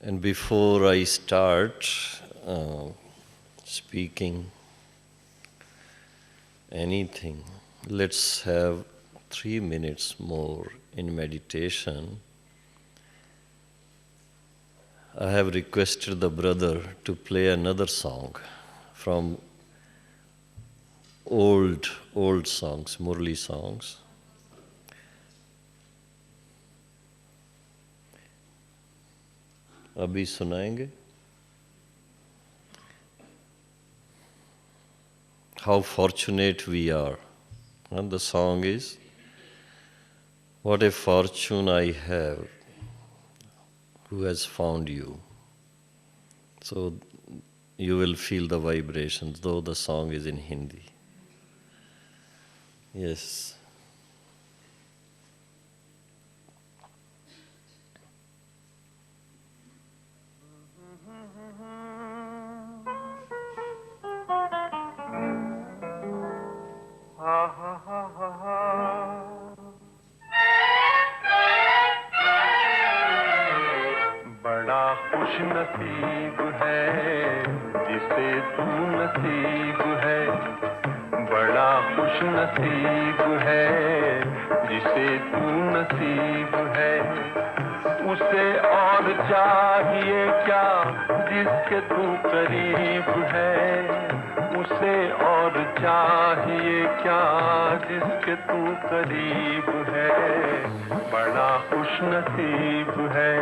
And before I start speaking anything, let's have 3 minutes more in meditation. I have requested the brother to play another song from old songs, Murli songs. अभी सुनाएंगे. How fortunate we are. And the song is, what a fortune I have who has found you. So you will feel the vibrations, though the song is in Hindi. Yes. बड़ा खुश नसीब है जिसे तू नसीब है, बड़ा खुश नसीब है जिसे तू नसीब है, उसे और चाहिए क्या जिसके तू करीब है, उसे और चाहिए क्या जिसके तू करीब है, बड़ा खुश नसीब है.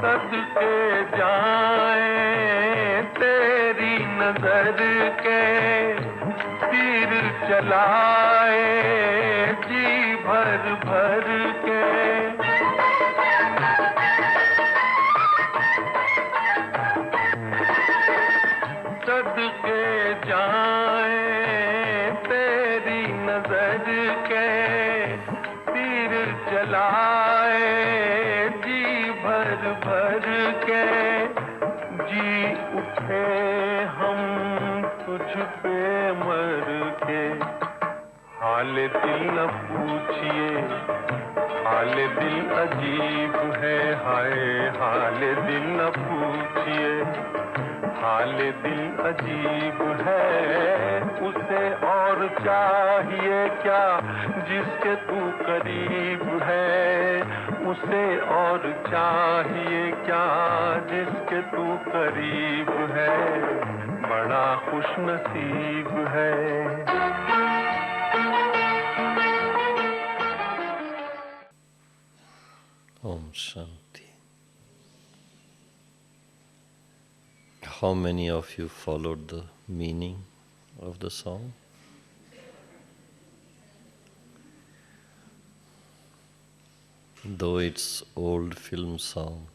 सदके जाए तेरी नजर के तीर चलाए जी भर भर के, सदके जाए तेरी नजर के तीर चलाए भर भर के, जी उठे हम तुझ पे मर के, हाल दिल न पूछिए हाल दिल अजीब है, हाय हाल दिल न पूछिए हाल दिल अजीब है, उसे और चाहिए क्या जिसके तू करीब है, उसे और चाहिए क्या जिसके तू करीब है, बड़ा खुश नसीब है. Om Shanti. How many of you followed the meaning of the song? Though it's old film song,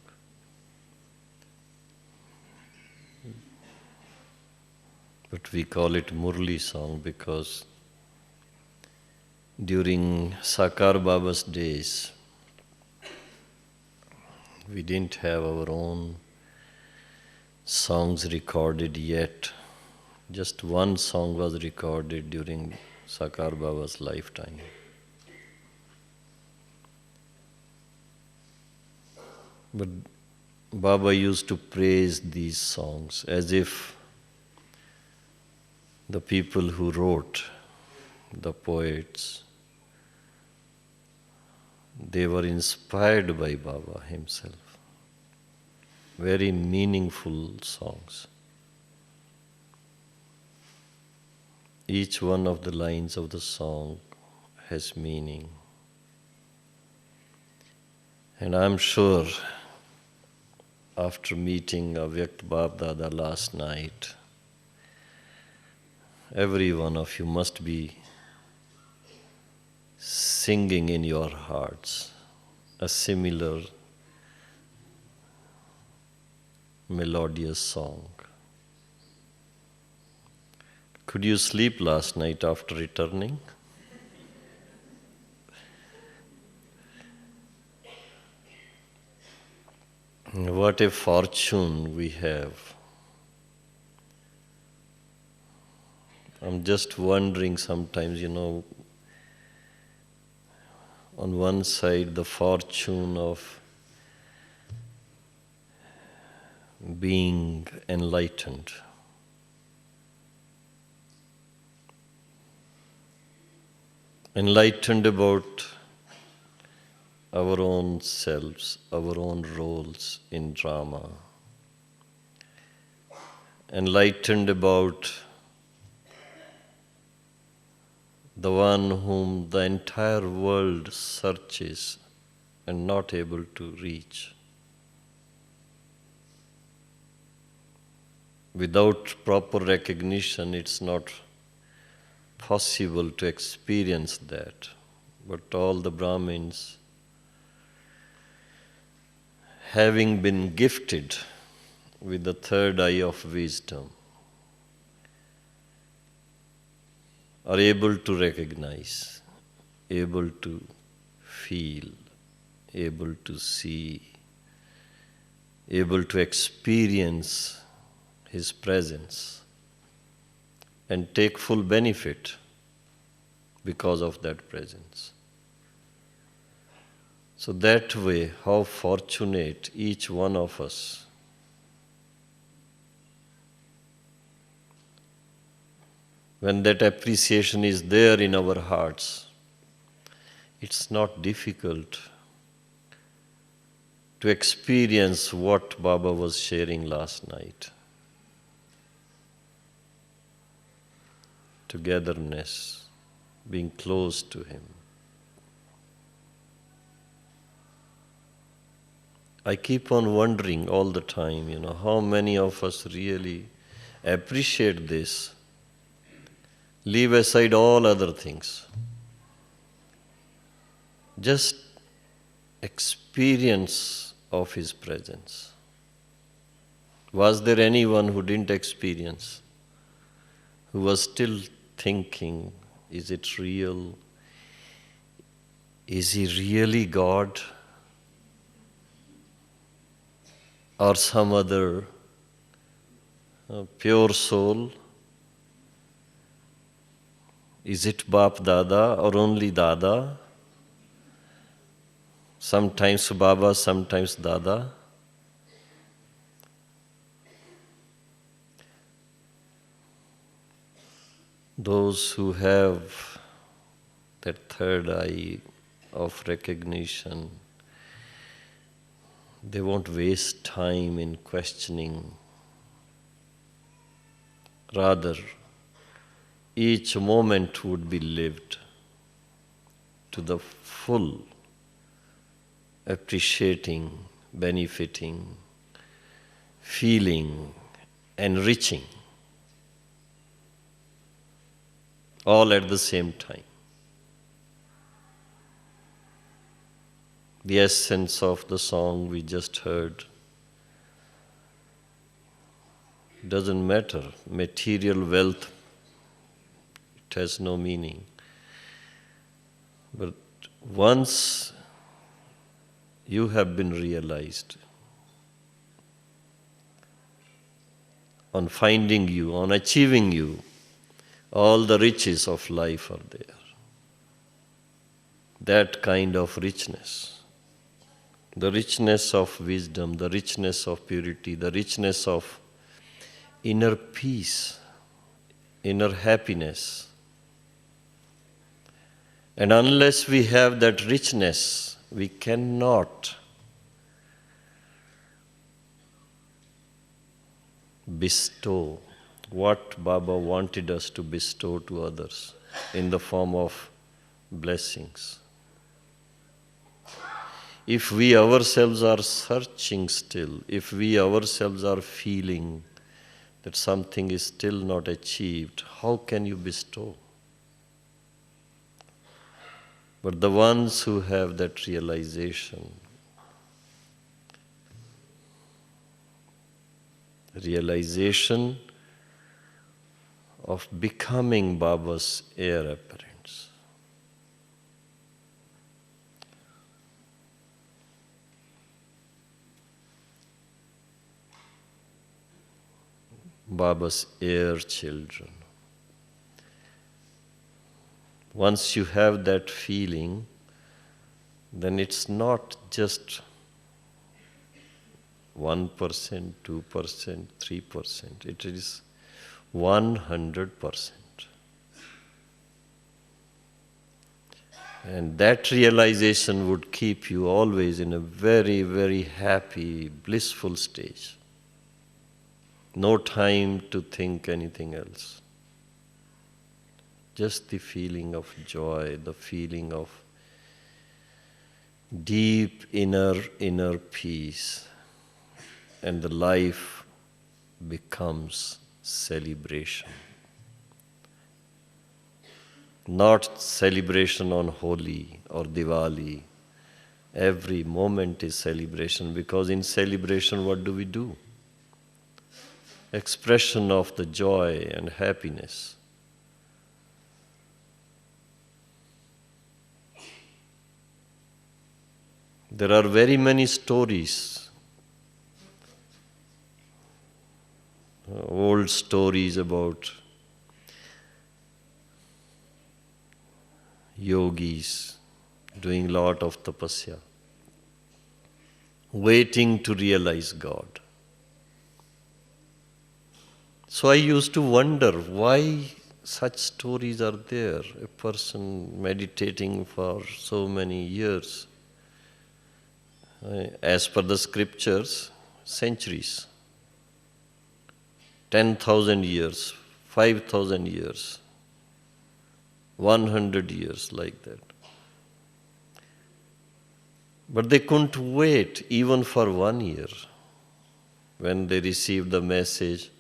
but we call it Murli song because during Sakar Baba's days, we didn't have our own songs recorded yet. Just one song was recorded during Sakar Baba's lifetime. But Baba used to praise these songs as if the people who wrote, the poets, they were inspired by Baba himself. Very meaningful songs. Each one of the lines of the song has meaning. And I'm sure after meeting Avyakt Bab Dada last night, every one of you must be singing in your hearts a similar melodious song. Could you sleep last night after returning? What a fortune we have I'm just wondering sometimes, on one side the fortune of being enlightened. Enlightened about our own selves, our own roles in drama. Enlightened about the one whom the entire world searches and not able to reach. Without proper recognition, it's not possible to experience that. But all the Brahmins, having been gifted with the third eye of wisdom, are able to recognize, able to feel, able to see, able to experience His presence and take full benefit because of that presence. So that way, how fortunate each one of us. When that appreciation is there in our hearts, it's not difficult to experience what Baba was sharing last night. Togetherness, being close to Him. I keep on wondering all the time, how many of us really appreciate this. Leave aside all other things. Just experience of His presence. Was there anyone who didn't experience? Who was still thinking, is it real? Is He really God? Or some other pure soul? Is it Bap Dada or only Dada? Sometimes Baba, sometimes Dada. Those who have that third eye of recognition, they won't waste time in questioning. Rather, each moment would be lived to the full, appreciating, benefiting, feeling, enriching, all at the same time. The essence of the song we just heard doesn't matter. Material wealth, it has no meaning. But once you have been realized, on finding you, on achieving you, all the riches of life are there. That kind of richness, the richness of wisdom, the richness of purity, the richness of inner peace, inner happiness. And unless we have that richness, we cannot bestow what Baba wanted us to bestow to others in the form of blessings. If we ourselves are searching still, if we ourselves are feeling that something is still not achieved, how can you bestow? But the ones who have that realization of becoming Baba's heir apparents. Baba's heir children. Once you have that feeling, then it's not just 1%, 2%, 3%. It is 100%. And that realization would keep you always in a very, very happy, blissful stage. No time to think anything else. Just the feeling of joy, the feeling of deep inner peace. And the life becomes celebration. Not celebration on Holi or Diwali. Every moment is celebration, because in celebration what do? Expression of the joy and happiness. There are very many stories, old stories about yogis doing lot of tapasya, waiting to realize God. So I used to wonder why such stories are there. A person meditating for so many years, as per the scriptures, centuries, 10,000 years, 5,000 years, 100 years, like that. But they couldn't wait even for 1 year. When they received the message,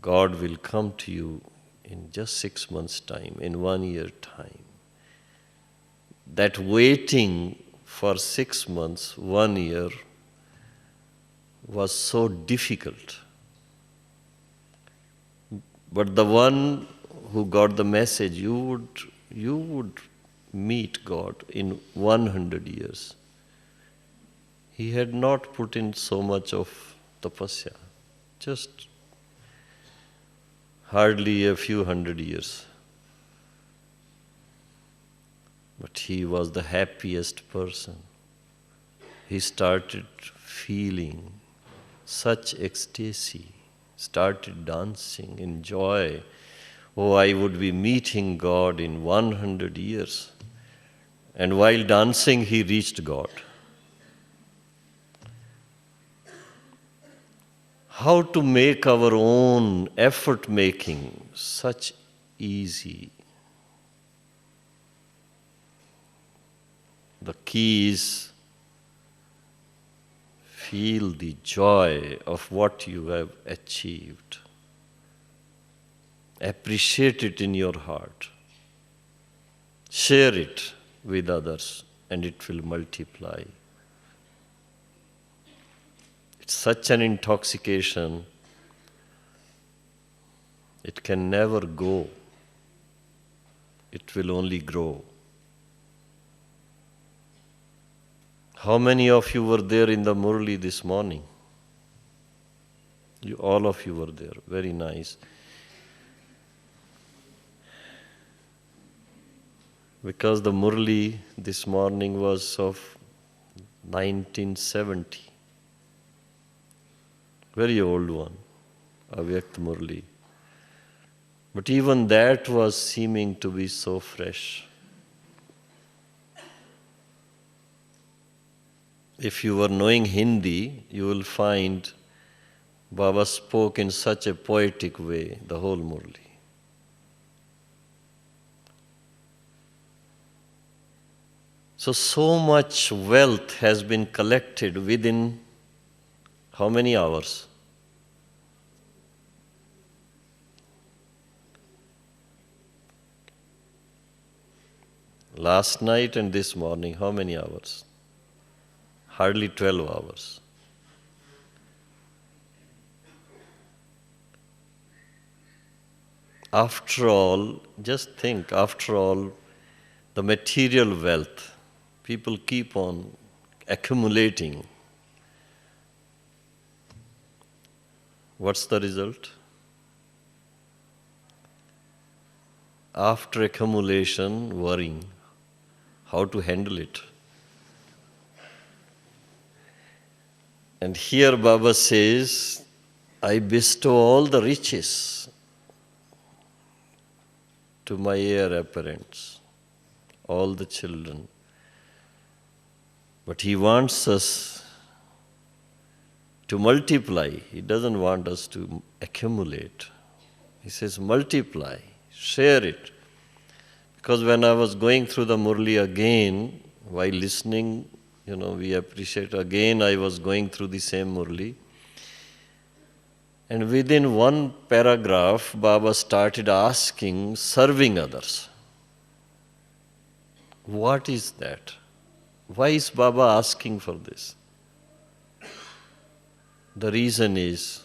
God will come to you in just 6 months' time, in 1 year time. That waiting for 6 months, 1 year, was so difficult. But the one who got the message, you would meet God in 100 years. He had not put in so much of tapasya, just hardly a few hundred years. But he was the happiest person. He started feeling such ecstasy, started dancing in joy. Oh, I would be meeting God in 100 years. And while dancing, he reached God. How to make our own effort making such easy? The key is feel the joy of what you have achieved. Appreciate it in your heart. Share it with others, and it will multiply. It's such an intoxication, it can never go. It will only grow. How many of you were there in the Murli this morning? All of you were there. Very nice. Because the Murli this morning was of 1970. Very old one, Avyakt Murli. But even that was seeming to be so fresh. If you were knowing Hindi, you will find Baba spoke in such a poetic way, the whole Murli. So much wealth has been collected within how many hours? Last night and this morning, how many hours? Hardly 12 hours. After all, just think, after all, the material wealth, people keep on accumulating. What's the result? after accumulation, worrying how to handle it. And here Baba says, I bestow all the riches to my heir apparents, all the children. But he wants us to multiply. He doesn't want us to accumulate. He says, multiply, share it. Because when I was going through the Murli again, while listening, we appreciate, again I was going through the same Murli. And within one paragraph, Baba started asking, serving others. What is that? Why is Baba asking for this? The reason is,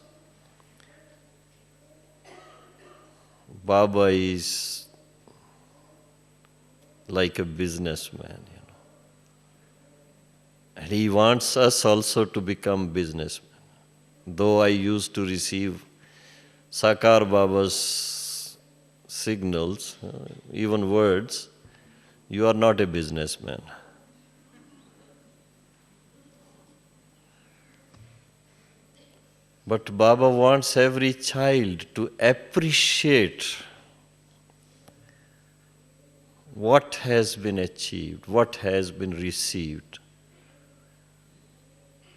Baba is like a businessman, And he wants us also to become businessmen. Though I used to receive Sakar Baba's signals, even words, you are not a businessman. But Baba wants every child to appreciate what has been achieved, what has been received,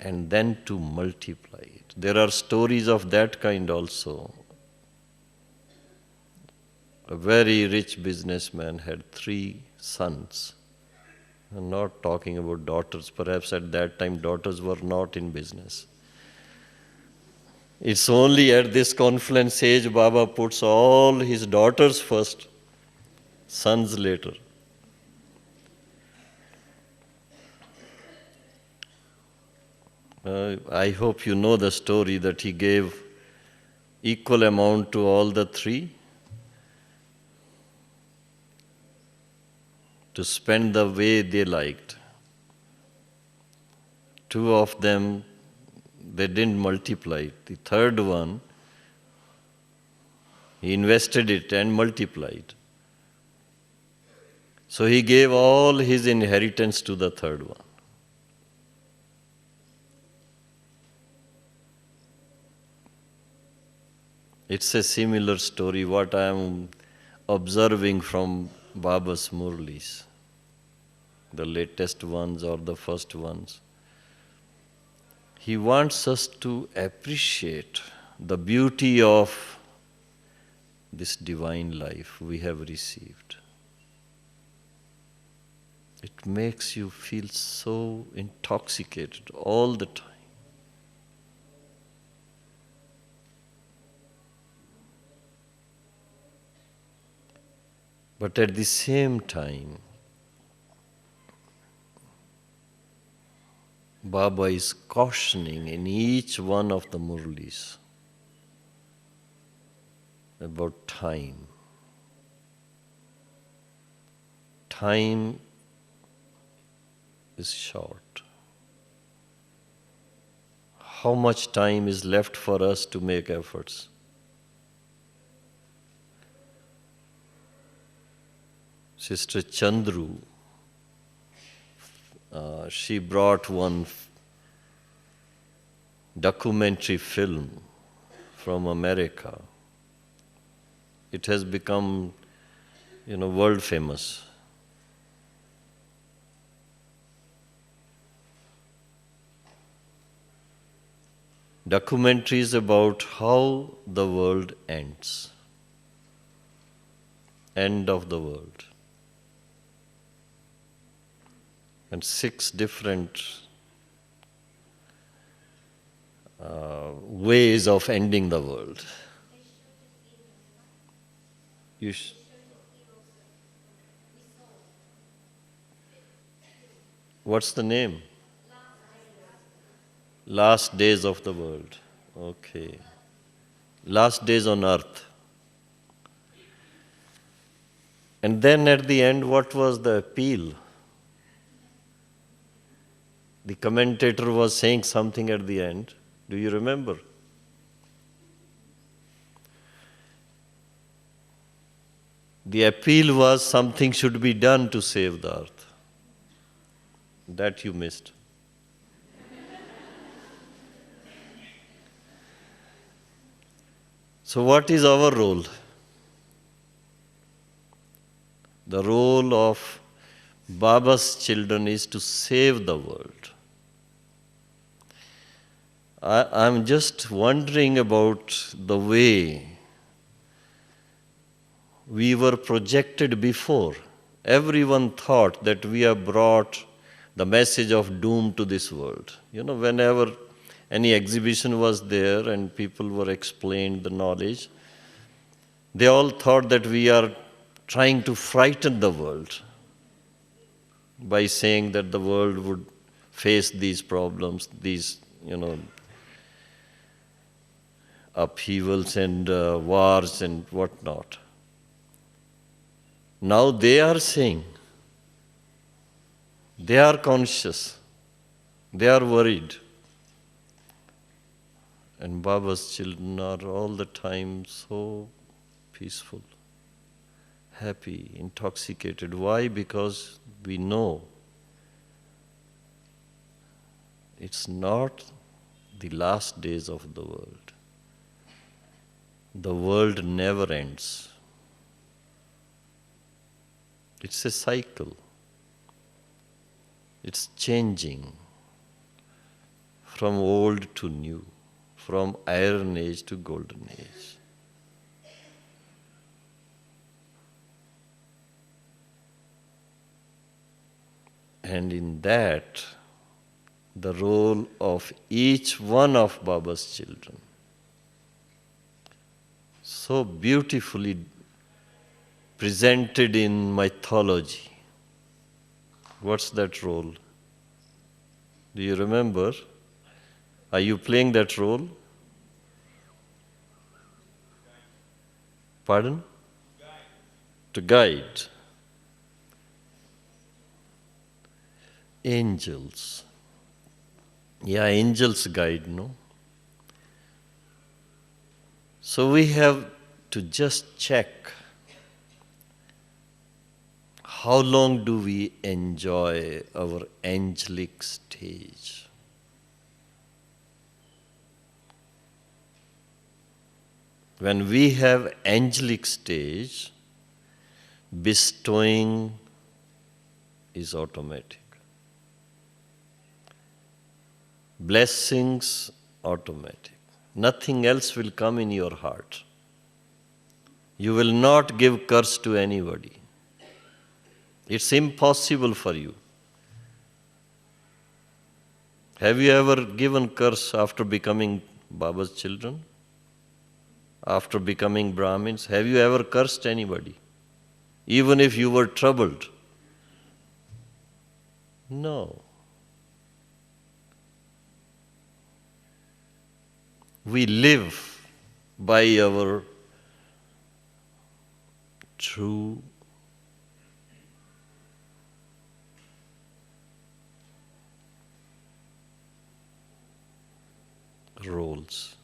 and then to multiply it. There are stories of that kind also. A very rich businessman had 3 sons. I'm not talking about daughters. Perhaps at that time daughters were not in business. It's only at this confluence age Baba puts all his daughters first, sons later. I hope you know the story that he gave equal amount to all the 3 to spend the way they liked. 2 of them, they didn't multiply. The 3rd one, he invested it and multiplied. So he gave all his inheritance to the 3rd one. It's a similar story, what I am observing from Baba's Murlis, the latest ones or the first ones. He wants us to appreciate the beauty of this divine life we have received. It makes you feel so intoxicated all the time. But at the same time, Baba is cautioning in each one of the Murlis about time. Time is short. How much time is left for us to make efforts? Sister Chandru, she brought one documentary film from America. It has become, world famous. Documentaries about how the world ends. End of the world. And 6 different ways of ending the world. What's the name? Last Days of the World. Okay. Last Days on Earth. And then at the end, what was the appeal? The commentator was saying something at the end. Do you remember? The appeal was something should be done to save the earth. That you missed. So what is our role? The role of Baba's children is to save the world. I'm just wondering about the way we were projected before. Everyone thought that we have brought the message of doom to this world. Whenever any exhibition was there and people were explained the knowledge, they all thought that we are trying to frighten the world by saying that the world would face these problems, these, upheavals and wars and whatnot. Now they are saying, they are conscious, they are worried. And Baba's children are all the time so peaceful, happy, intoxicated. Why? Because we know it's not the last days of the world. The world never ends. It's a cycle. It's changing from old to new, from iron age to golden age. And in that, the role of each one of Baba's children, so beautifully presented in mythology. What's that role? Do you remember? Are you playing that role? Pardon? To guide. Angels. Yeah, angels guide, no? So we have to just check how long do we enjoy our angelic stage. When we have angelic stage, bestowing is automatic. Blessings automatic. Nothing else will come in your heart. You will not give curse to anybody. It's impossible for you. Have you ever given curse after becoming Baba's children? After becoming Brahmins? Have you ever cursed anybody? Even if you were troubled? No. We live by our true roles.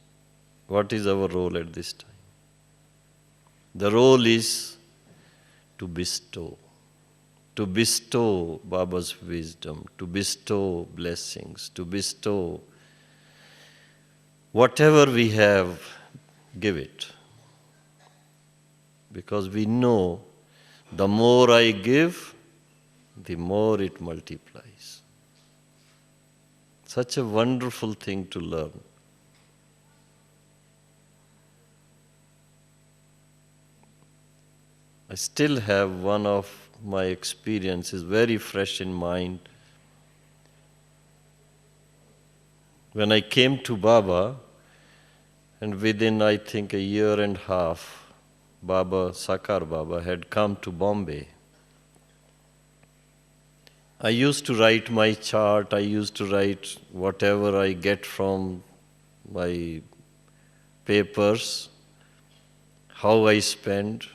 What is our role at this time? The role is to bestow Baba's wisdom, to bestow blessings, to bestow whatever we have, give it. Because we know the more I give, the more it multiplies. Such a wonderful thing to learn. I still have one of my experiences very fresh in mind. When I came to Baba, and within I think a year and a half, Sakar Baba had come to Bombay. I used to write my chart, I used to write whatever I get from my papers, how I spend,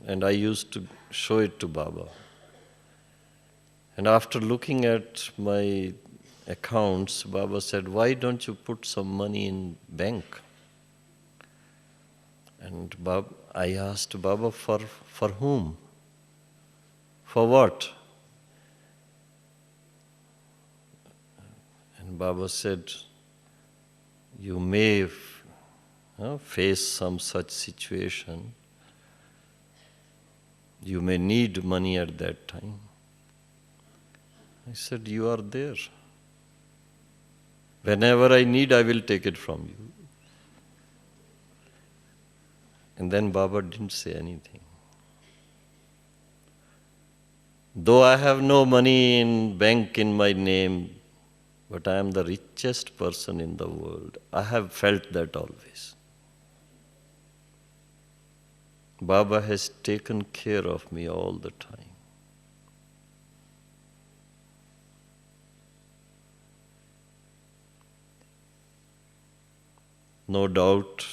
and I used to show it to Baba. And after looking at my accounts, Baba said, "Why don't you put some money in bank?" And I asked Baba, for whom? For what? And Baba said, you may face some such situation. You may need money at that time. I said, you are there. Whenever I need, I will take it from you. And then Baba didn't say anything. Though I have no money in bank in my name, but I am the richest person in the world. I have felt that always. Baba has taken care of me all the time. No doubt,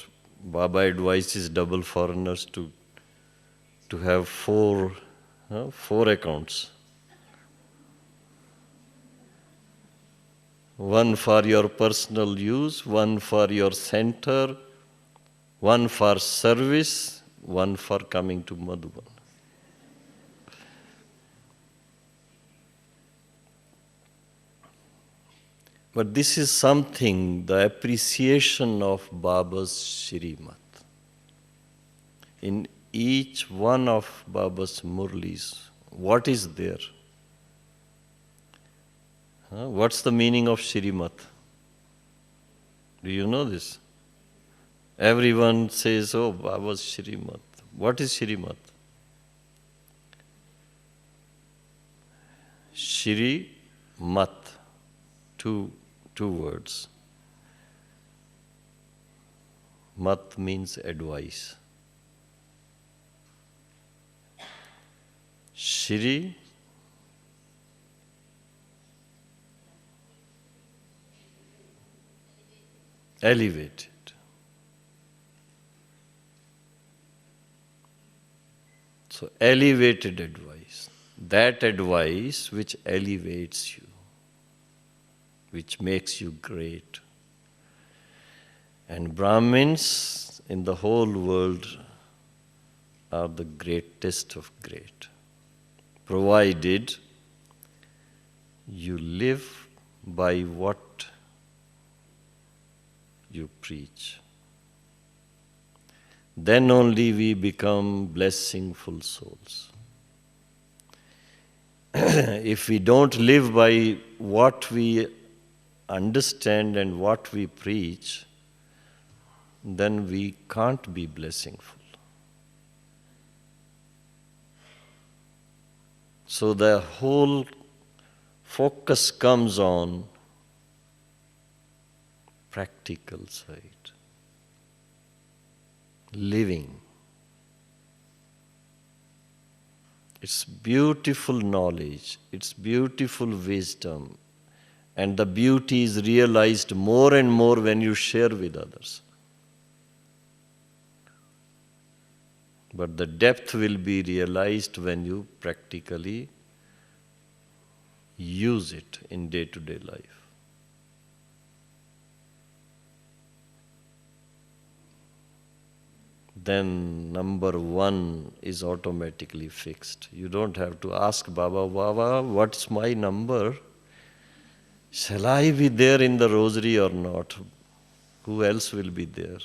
Baba advises double foreigners to have four accounts. One for your personal use, one for your center, one for service, one for coming to Madhuban. But this is something, the appreciation of Baba's Shrimat. In each one of Baba's Murlis, what is there? What's the meaning of Shrimat? Do you know this? Everyone says, oh, Baba's Shrimat. What is Shrimat? Shri Mat, two words. Mat means advice. Shri elevated. So elevated advice. That advice which elevates you, which makes you great. And Brahmins in the whole world are the greatest of great, provided you live by what you preach. Then only we become blessingful souls. If we don't live by what we understand and what we preach, then we can't be blessingful. So the whole focus comes on practical side, living. It's beautiful knowledge, it's beautiful wisdom, and the beauty is realized more and more when you share with others. But the depth will be realized when you practically use it in day-to-day life. Then number one is automatically fixed. You don't have to ask Baba, Baba, what's my number? Shall I be there in the rosary or not? Who else will be there?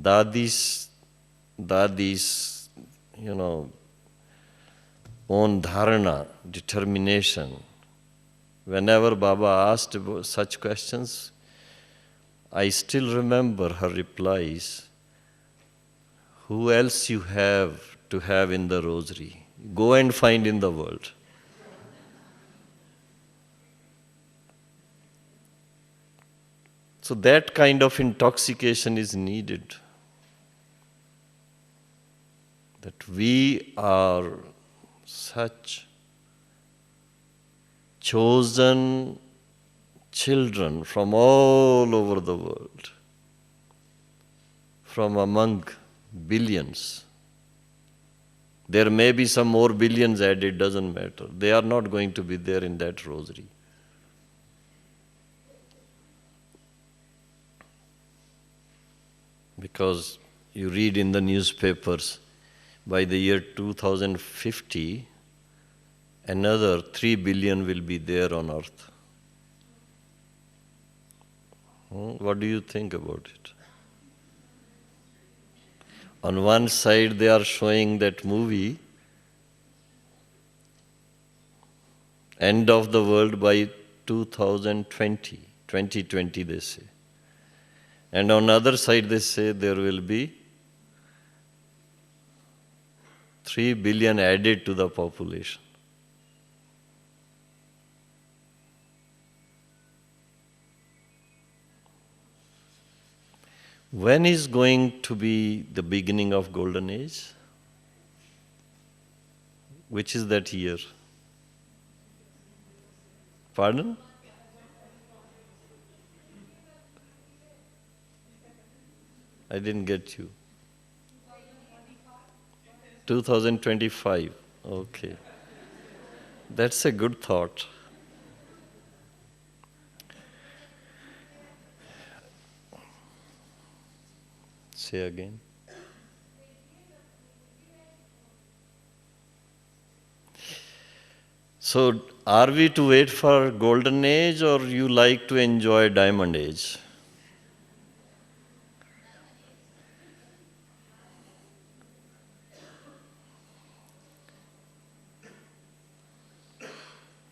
Dadi's, own dharana, determination. Whenever Baba asked such questions, I still remember her replies. Who else you have to have in the rosary? Go and find in the world. So that kind of intoxication is needed. That we are such chosen children from all over the world, from among billions. There may be some more billions added, doesn't matter. They are not going to be there in that rosary. Because you read in the newspapers, by the year 2050, another 3 billion will be there on earth. What do you think about it? On one side, they are showing that movie, End of the World by 2020. 2020, they say. And on the other side, they say there will be 3 billion added to the population. When is going to be the beginning of Golden Age? Which is that year? Pardon? I didn't get you. 2025. Okay. That's a good thought. Say again. So, are we to wait for Golden Age or you like to enjoy Diamond Age?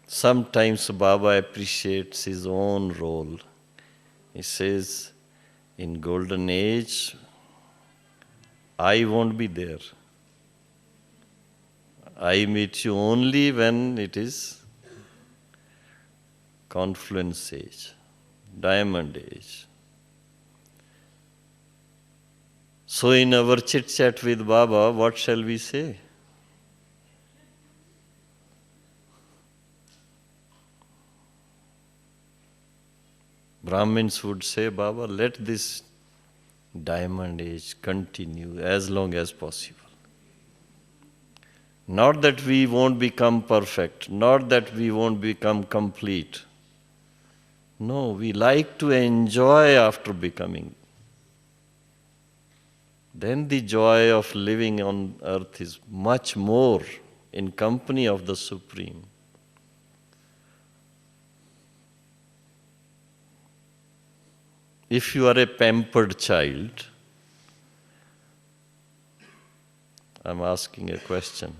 Sometimes Baba appreciates his own role. He says, in Golden Age, I won't be there. I meet you only when it is Confluence Age, Diamond Age. So in our chit-chat with Baba, what shall we say? Brahmins would say, Baba, let this Diamond Age continue as long as possible. Not that we won't become perfect, not that we won't become complete. No, we like to enjoy after becoming. Then the joy of living on earth is much more in company of the Supreme. If you are a pampered child, I'm asking a question.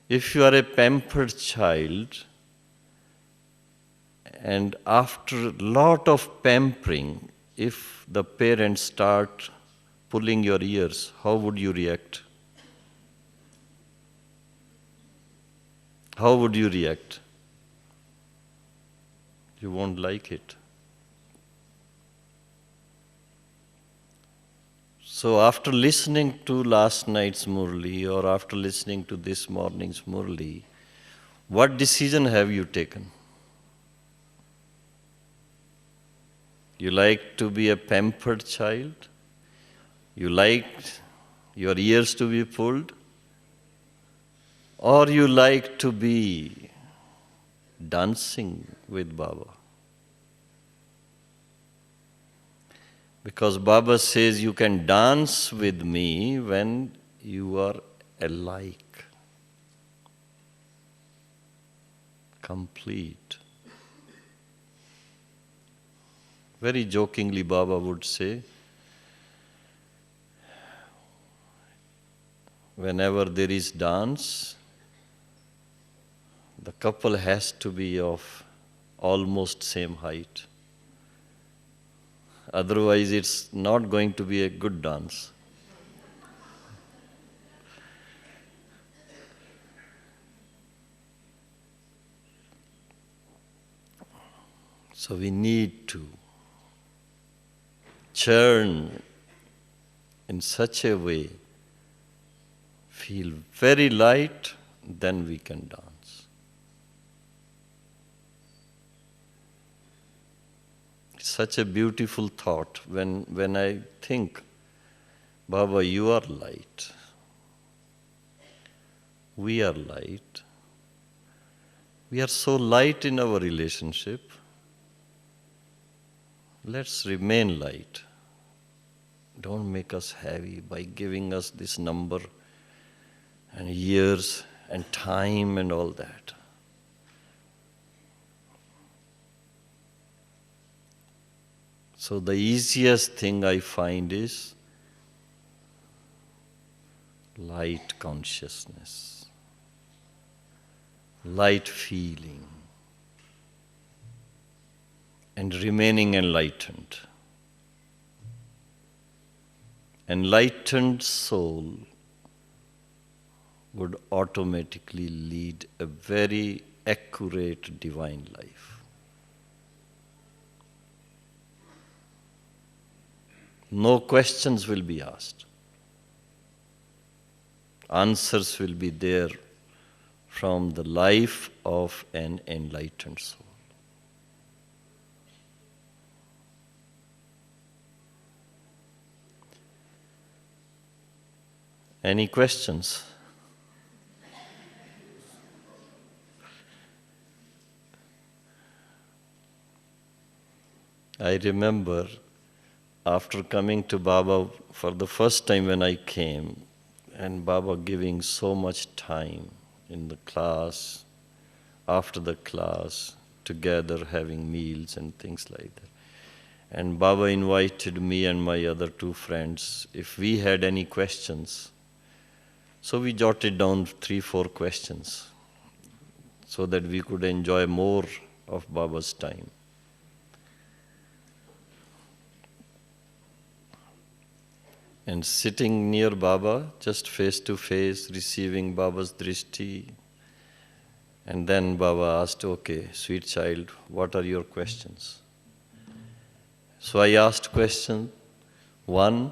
If you are a pampered child, and after a lot of pampering, if the parents start pulling your ears, how would you react? How would you react? You won't like it. So after listening to last night's Murli or after listening to this morning's Murli, what decision have you taken? You like to be a pampered child? You like your ears to be pulled? Or you like to be dancing with Baba? Because Baba says you can dance with me when you are alike, complete. Very jokingly Baba would say, whenever there is dance, the couple has to be of almost same height. Otherwise, it's not going to be a good dance. So we need to churn in such a way, feel very light, then we can dance. Such a beautiful thought when I think, Baba, you are light. We are light. We are so light in our relationship. Let's remain light. Don't make us heavy by giving us this number and years and time and all that. So the easiest thing I find is light consciousness, light feeling, and remaining enlightened. Enlightened soul would automatically lead a very accurate divine life. No questions will be asked. Answers will be there from the life of an enlightened soul. Any questions? I remember after coming to Baba for the first time when I came, and Baba giving so much time in the class, after the class, together having meals and things like that. And Baba invited me and my other two friends if we had any questions. So we jotted down 3-4 questions so that we could enjoy more of Baba's time. And sitting near Baba, just face to face, receiving Baba's drishti. And then Baba asked, okay, sweet child, what are your questions? So I asked question one,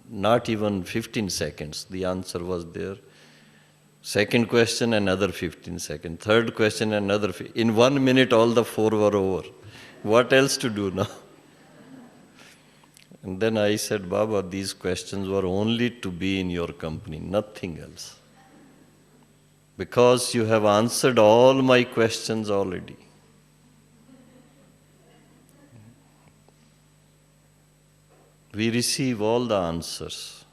not even 15 seconds, the answer was there. Second question, another 15 seconds. Third question, another. In 1 minute, all the 4 were over. What else to do now? And then I said, Baba, these questions were only to be in your company, nothing else. Because you have answered all my questions already. We receive all the answers.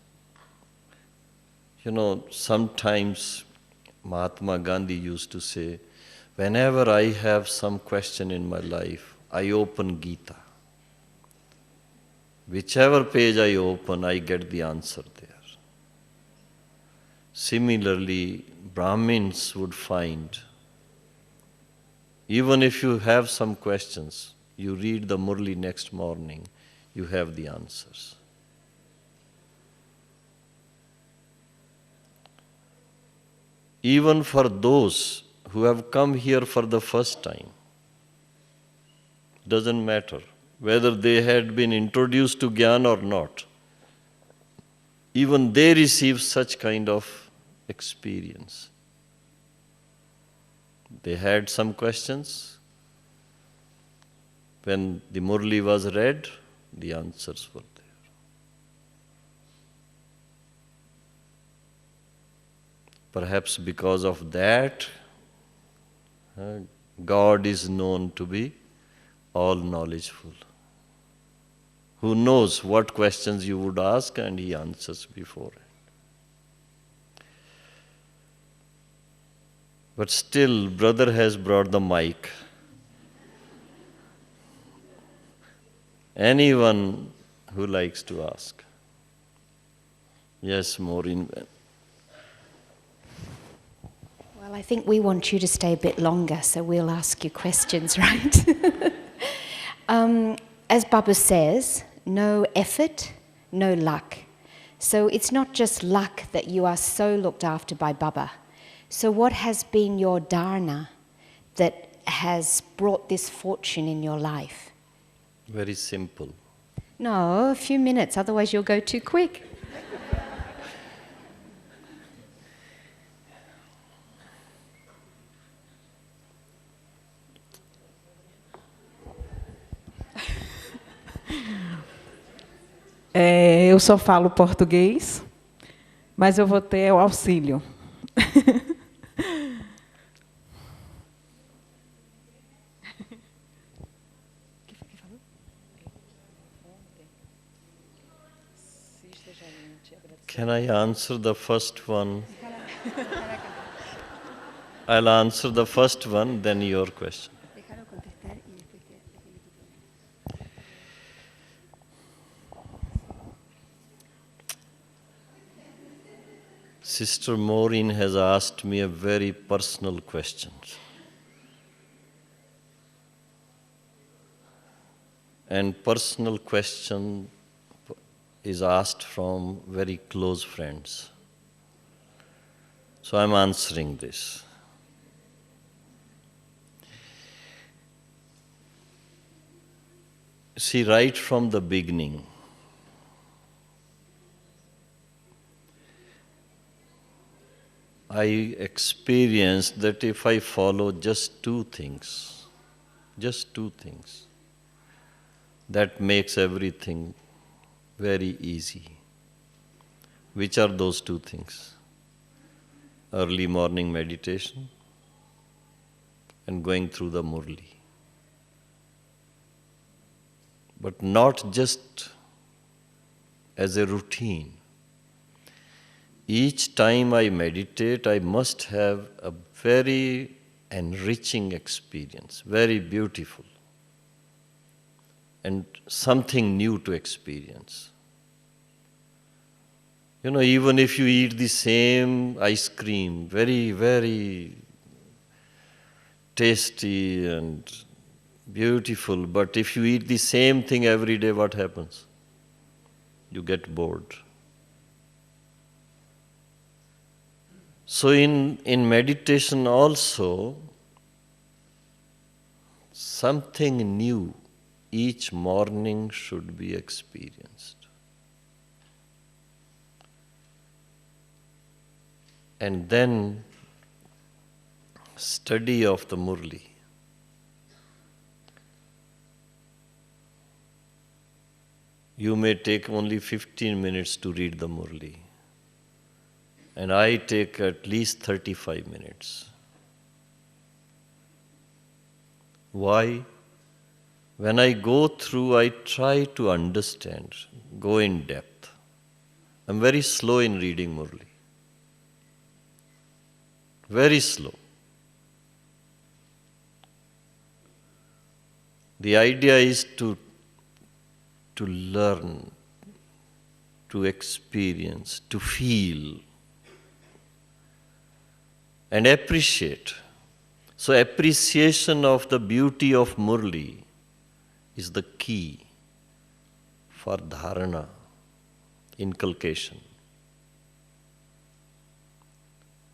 You know, sometimes Mahatma Gandhi used to say, whenever I have some question in my life, I open Gita. Whichever page I open, I get the answer there. Similarly, Brahmins would find, even if you have some questions, you read the Murli next morning, you have the answers. Even for those who have come here for the first time, doesn't matter whether they had been introduced to Gyan or not, even they receive such kind of experience. They had some questions. When the Murli was read, the answers were there. Perhaps because of that, God is known to be all knowledgeful. Who knows what questions you would ask and He answers beforehand. But still, brother has brought the mic. Anyone who likes to ask? Yes, Maureen. Well, I think we want you to stay a bit longer, so we'll ask you questions, right? As Baba says, no effort, no luck. So it's not just luck that you are so looked after by Baba. So what has been your dharana that has brought this fortune in your life? Very simple. No, a few minutes, otherwise you'll go too quick. Eu só falo português, mas eu vou ter o auxílio. Can I answer the first one? I'll answer the first one, then your question. Sister Maureen has asked me a very personal question. And personal question is asked from very close friends. So I'm answering this. See, right from the beginning, I experienced that if I follow just two things, that makes everything very easy. Which are those two things? Early morning meditation and going through the Murli. But not just as a routine. Each time I meditate, I must have a very enriching experience, very beautiful, and something new to experience. You know, even if you eat the same ice cream, very, very tasty and beautiful, but if you eat the same thing every day, what happens? You get bored. So in meditation also, something new each morning should be experienced. And then study of the Murli. You may take only 15 minutes to read the Murli. And I take at least 35 minutes. Why? When I go through, I try to understand, go in depth. I'm very slow in reading Murli. Very slow. The idea is to learn, to experience, to feel, and appreciate. So appreciation of the beauty of Murli is the key for dharana, inculcation.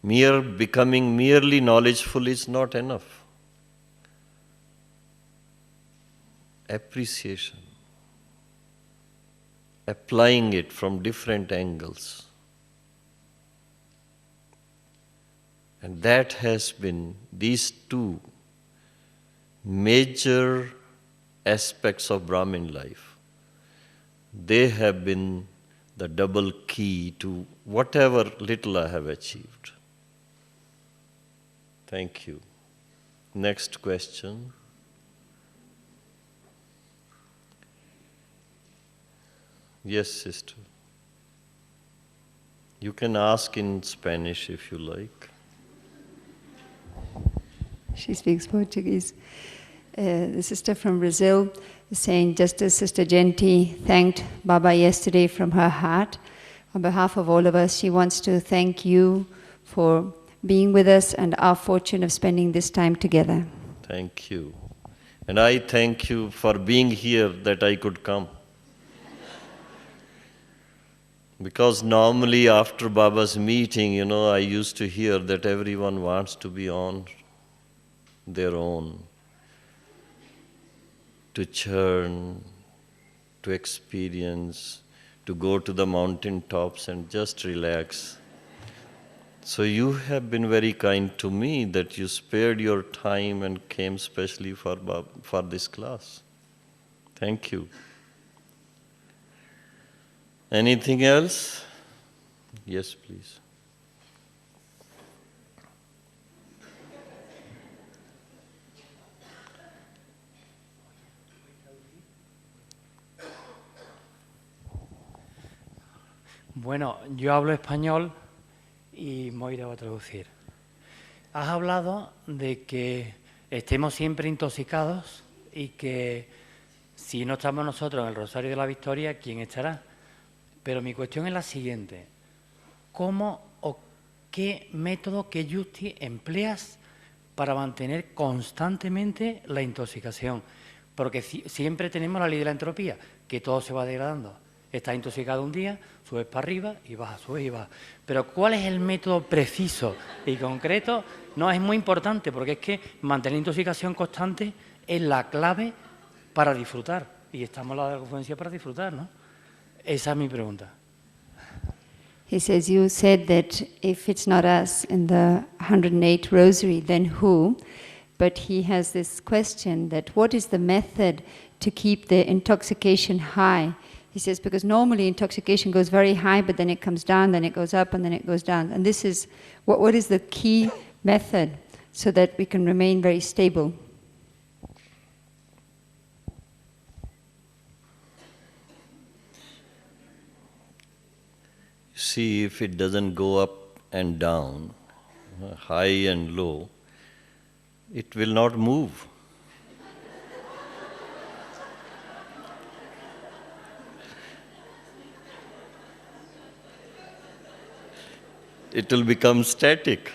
Becoming merely knowledgeful is not enough. Appreciation, applying it from different angles. And that has been these two major aspects of Brahmin life. They have been the double key to whatever little I have achieved. Thank you. Next question. Yes, sister. You can ask in Spanish if you like. She speaks Portuguese. The sister from Brazil is saying, just as Sister Genti thanked Baba yesterday from her heart, on behalf of all of us, she wants to thank you for being with us and our fortune of spending this time together. Thank you. And I thank you for being here that I could come. Because normally after Baba's meeting, I used to hear that everyone wants to be on their own, to churn, to experience, to go to the mountain tops and just relax. So you have been very kind to me that you spared your time and came specially for this class. Thank you. Anything else? Yes, please. Bueno, yo hablo español y Moira va a traducir. Has hablado de que estemos siempre intoxicados y que si no estamos nosotros en el Rosario de la Victoria, ¿quién estará? Pero mi cuestión es la siguiente. ¿Cómo o qué método, qué justi empleas para mantener constantemente la intoxicación? Porque siempre tenemos la ley de la entropía, que todo se va degradando. Estás intoxicado un día, subes para arriba y bajas, subes y bajas. Pero ¿cuál es el método preciso y concreto? No, es muy importante, porque es que mantener intoxicación constante es la clave para disfrutar. Y estamos en la conferencia para disfrutar, ¿no? Esa es mi pregunta. He says, you said that if it's not us in the 108 rosary, then who? But he has this question that what is the method to keep the intoxication high? He says, because normally intoxication goes very high, but then it comes down, then it goes up, and then it goes down. And this is, what is the key method so that we can remain very stable? See, if it doesn't go up and down, high and low, it will not move. It will become static.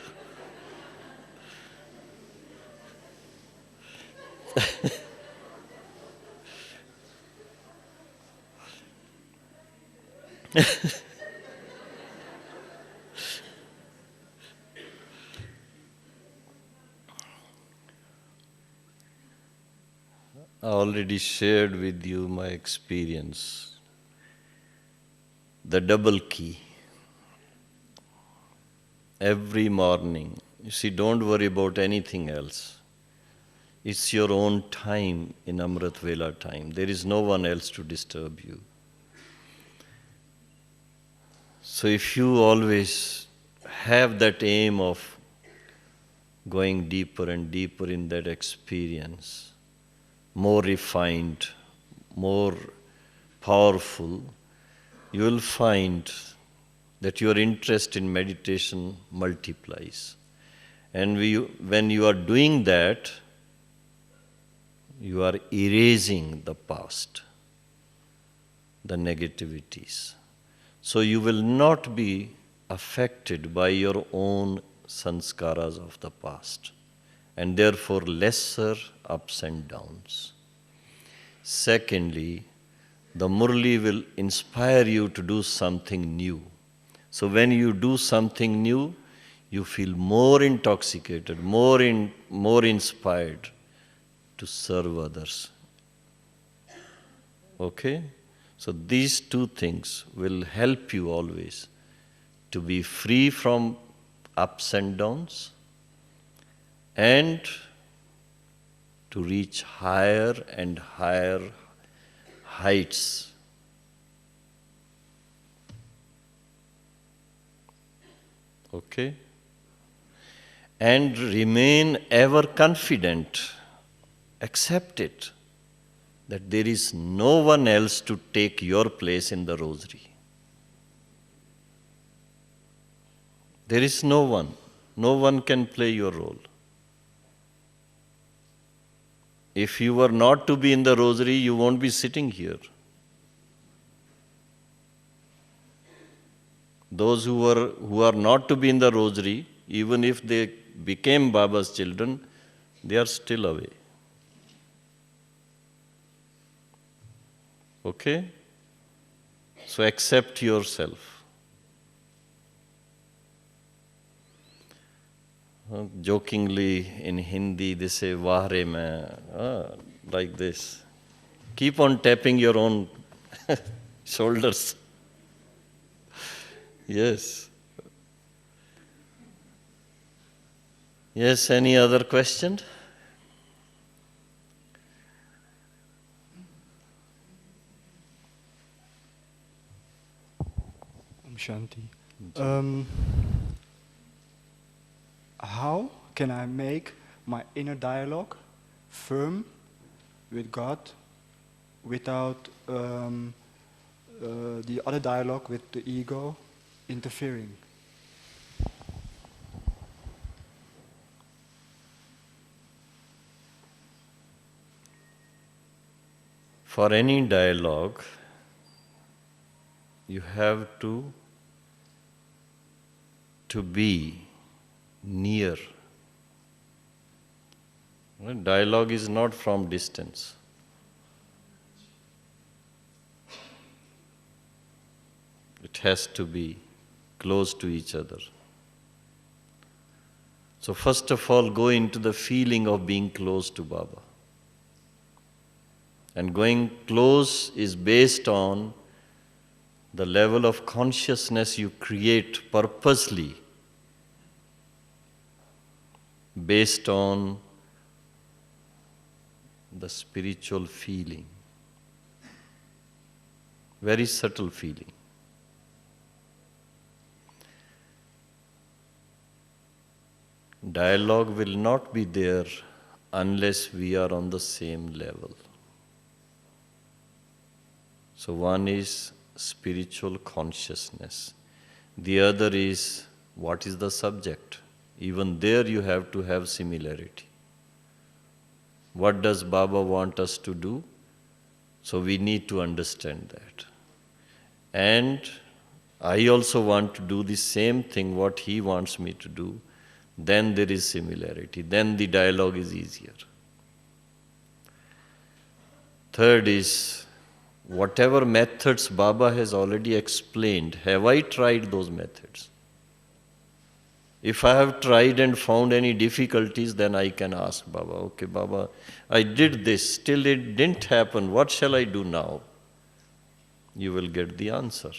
I already shared with you my experience. The double key. Every morning, you see, don't worry about anything else. It's your own time in Amrit Vela time. There is no one else to disturb you. So if you always have that aim of going deeper and deeper in that experience, more refined, more powerful, you will find that your interest in meditation multiplies. And when you are doing that, you are erasing the past, the negativities. So you will not be affected by your own sanskaras of the past, and therefore lesser ups and downs. Secondly, the Murli will inspire you to do something new. So when you do something new, you feel more intoxicated, more inspired to serve others. Okay? So these two things will help you always to be free from ups and downs and to reach higher and higher heights. Okay? And remain ever confident. Accept it, that there is no one else to take your place in the rosary. There is no one. No one can play your role. If you were not to be in the rosary, you won't be sitting here. Those who are not to be in the rosary, even if they became Baba's children, they are still away. Okay? So accept yourself. Jokingly in Hindi, they say, Vahre mein, like this. Keep on tapping your own shoulders. Yes. Yes, any other question? Shanti. How can I make my inner dialogue firm with God without the other dialogue with the ego interfering. For any dialogue, you have to be near. Dialogue is not from distance. It has to be close to each other. So first of all, go into the feeling of being close to Baba. And going close is based on the level of consciousness you create purposely, based on the spiritual feeling, very subtle feeling. Dialogue will not be there unless we are on the same level. So one is spiritual consciousness. The other is what is the subject. Even there you have to have similarity. What does Baba want us to do? So we need to understand that. And I also want to do the same thing what he wants me to do. Then there is similarity. Then the dialogue is easier. Third is, whatever methods Baba has already explained, have I tried those methods? If I have tried and found any difficulties, then I can ask Baba, okay Baba, I did this, still it didn't happen, what shall I do now? You will get the answer.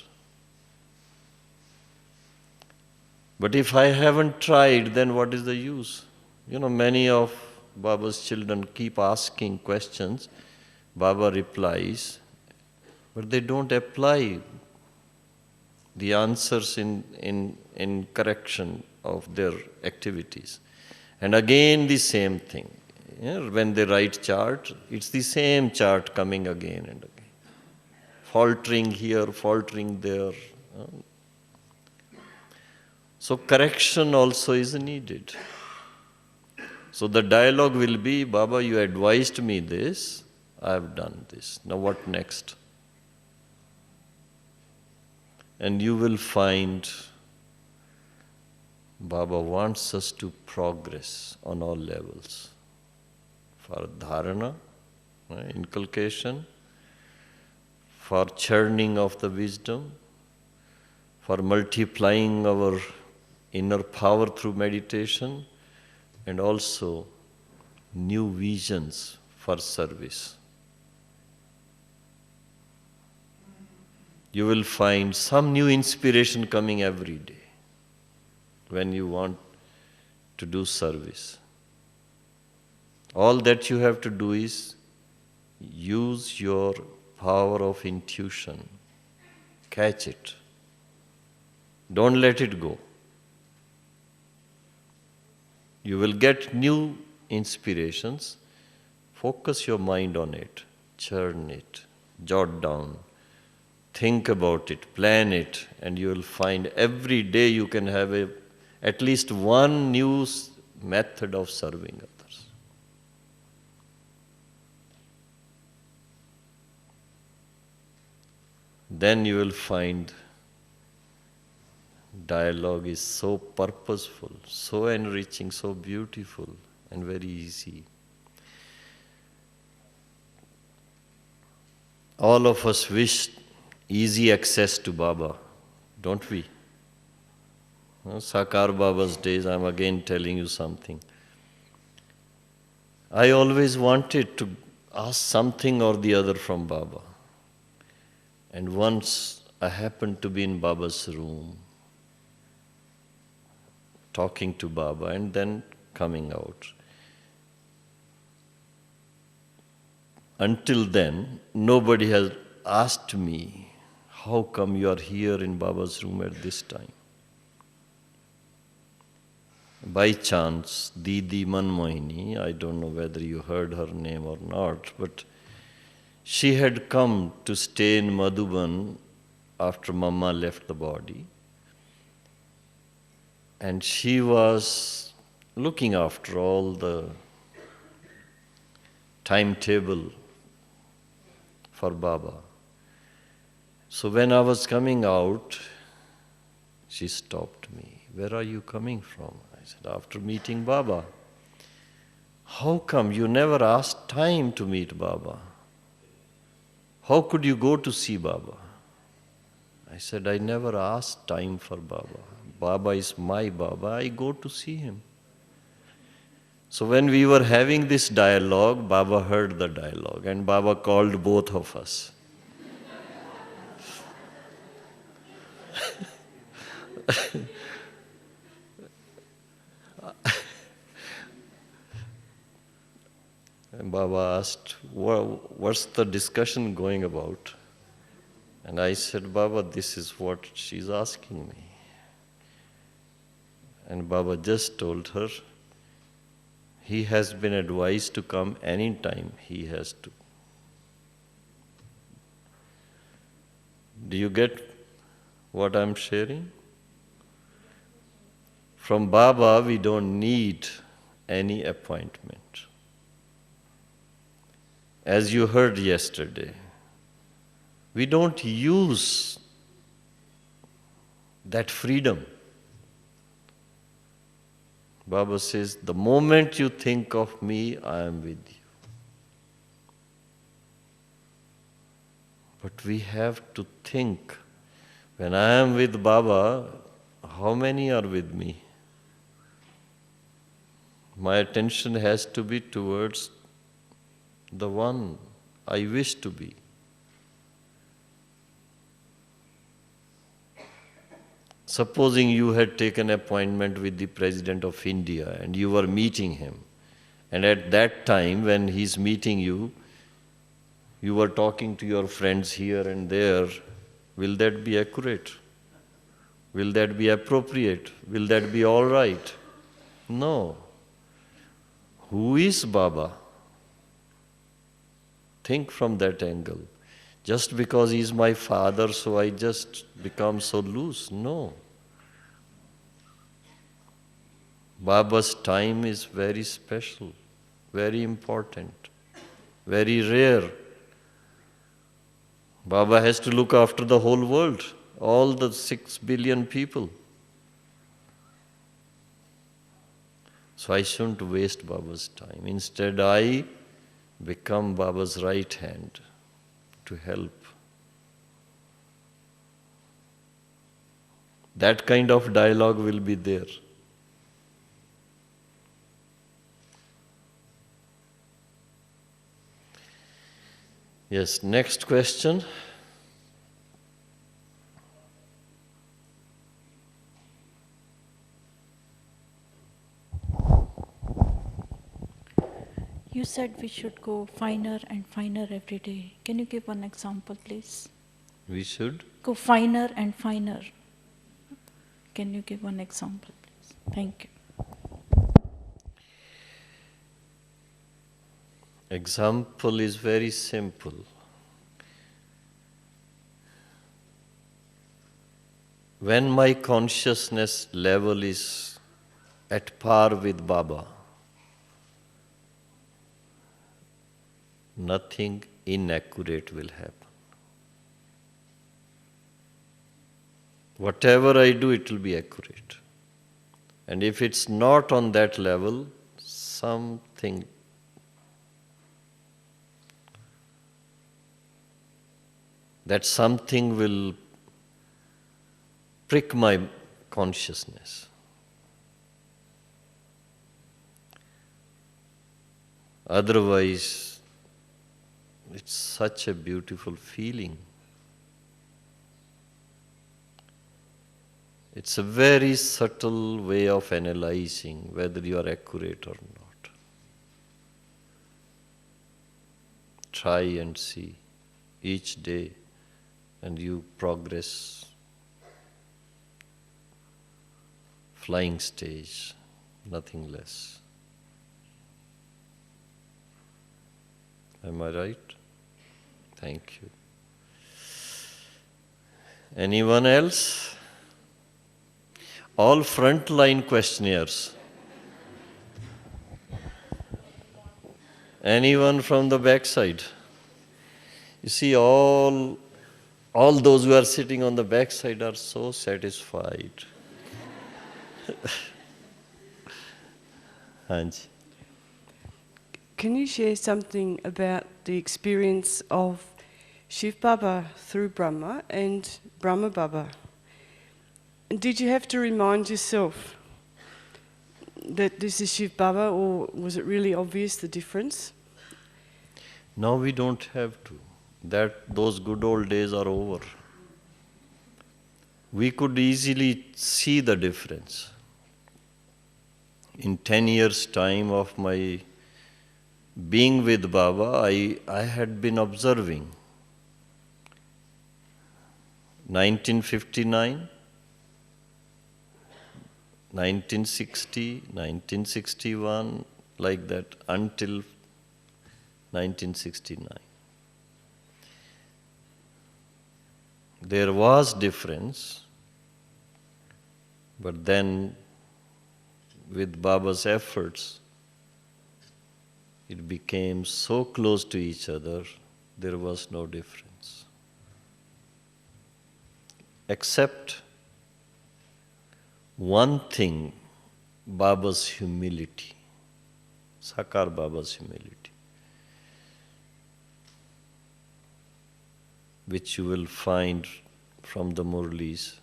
But if I haven't tried, then what is the use? You know, many of Baba's children keep asking questions, Baba replies, but they don't apply the answers in correction of their activities. And again the same thing. When they write chart, it's the same chart coming again and again. Faltering here, faltering there. So correction also is needed. So the dialogue will be, Baba, you advised me this, I have done this. Now what next? And you will find Baba wants us to progress on all levels. For dharana, inculcation, for churning of the wisdom, for multiplying our inner power through meditation, and also new visions for service. You will find some new inspiration coming every day when you want to do service. All that you have to do is use your power of intuition. Catch it. Don't let it go. You will get new inspirations. Focus your mind on it. Churn it. Jot down. Think about it. Plan it. And you will find every day you can have at least one new method of serving others. Then you will find dialogue is so purposeful, so enriching, so beautiful, and very easy. All of us wish easy access to Baba, don't we? Sakar Baba's days, I'm again telling you something. I always wanted to ask something or the other from Baba. And once I happened to be in Baba's room, talking to Baba and then coming out. Until then, nobody has asked me, how come you are here in Baba's room at this time? By chance, Didi Manmohini, I don't know whether you heard her name or not, but she had come to stay in Madhuban after Mama left the body. And she was looking after all the timetable for Baba. So when I was coming out, she stopped me. Where are you coming from? I said, after meeting Baba. How come you never asked time to meet Baba? How could you go to see Baba? I said, I never asked time for Baba. Baba is my Baba, I go to see him. So when we were having this dialogue, Baba heard the dialogue and Baba called both of us. And Baba asked, what's the discussion going about? And I said, Baba, this is what she's asking me. And Baba just told her, he has been advised to come anytime he has to. Do you get what I'm sharing? From Baba, we don't need any appointment. As you heard yesterday, we don't use that freedom. Baba says, the moment you think of me, I am with you. But we have to think, when I am with Baba, how many are with me? My attention has to be towards the one I wish to be. Supposing you had taken appointment with the President of India and you were meeting him, and at that time when he's meeting you, you were talking to your friends here and there, will that be accurate? Will that be appropriate? Will that be all right? No. Who is Baba? Think from that angle. Just because he is my father, so I just become so loose. No. Baba's time is very special, very important, very rare. Baba has to look after the whole world, all the 6 billion people. So I shouldn't waste Baba's time. Instead, I become Baba's right hand to help. That kind of dialogue will be there. Yes, next question. You said we should go finer and finer every day. Can you give one example, please? We should Go finer and finer. Can you give one example, please? Thank you. Example is very simple. When my consciousness level is at par with Baba, nothing inaccurate will happen. Whatever I do, it will be accurate. And if it's not on that level, something will prick my consciousness. Otherwise, it's such a beautiful feeling. It's a very subtle way of analyzing whether you are accurate or not. Try and see each day, and you progress. Flying stage, nothing less. Am I right? Thank you. Anyone else? All frontline questionnaires. Anyone from the backside? You see, all those who are sitting on the backside are so satisfied. Hanji. Can you share something about the experience of Shiv Baba through Brahma and Brahma Baba? And did you have to remind yourself that this is Shiv Baba, or was it really obvious, the difference? Now we don't have to. Those good old days are over. We could easily see the difference. In 10 years' time of my being with Baba, I had been observing. 1959, 1960, 1961, like that, until 1969. There was difference, but then with Baba's efforts, it became so close to each other, there was no difference. Except one thing, Baba's humility, Sakar Baba's humility, which you will find from the Murlis.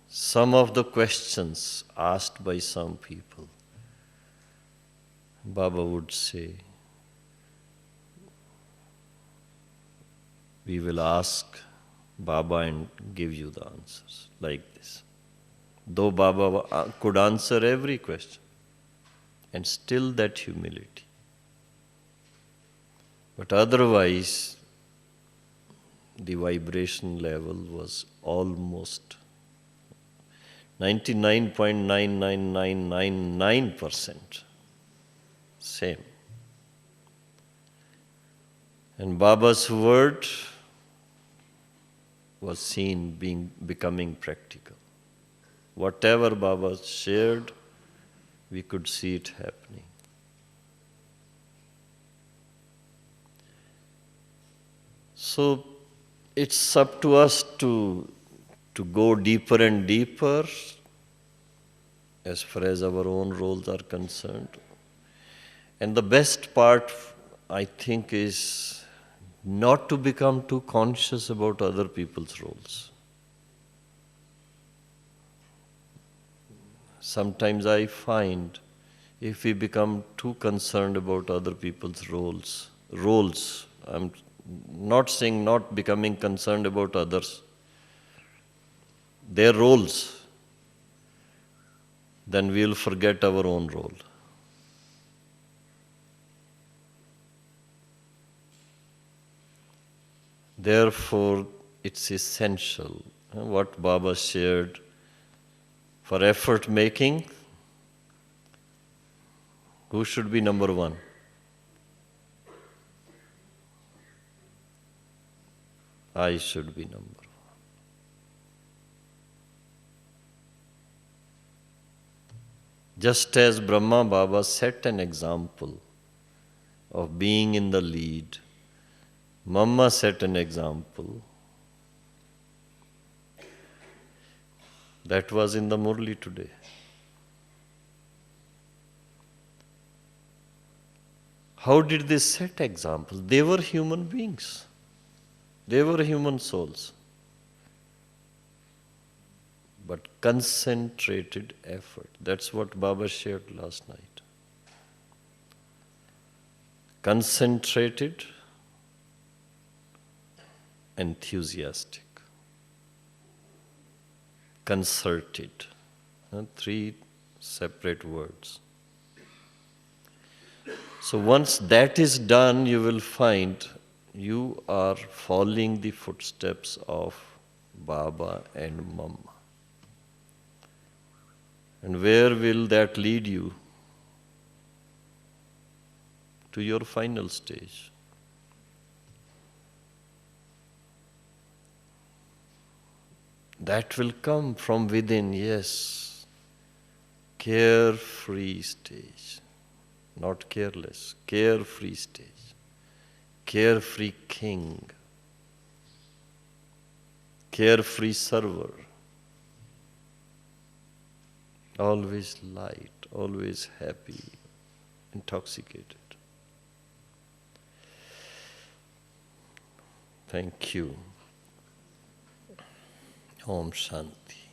Some of the questions asked by some people, Baba would say, we will ask Baba and give you the answers, like this. Though Baba could answer every question, and still that humility. But otherwise, the vibration level was almost 99.99999% same. And Baba's word was seen becoming practical. Whatever Baba shared, we could see it happening. So it's up to us to go deeper and deeper as far as our own roles are concerned. And the best part, I think, is not to become too conscious about other people's roles. Sometimes I find if we become too concerned about other people's roles, I'm not saying not becoming concerned about others, their roles, then we'll forget our own role. Therefore, it's essential, what Baba shared, for effort making, who should be number one? I should be number one. Just as Brahma Baba set an example of being in the lead, Mama set an example. That was in the Murli today. How did they set examples? They were human beings. They were human souls. But concentrated effort. That's what Baba shared last night. Concentrated, enthusiastic, concerted. Three separate words. So once that is done, you will find you are following the footsteps of Baba and Mama. And where will that lead you? To your final stage. That will come from within, yes. Carefree stage. Not careless, carefree stage. Carefree king. Carefree server. Always light, always happy, intoxicated. Thank you. Om Shanti.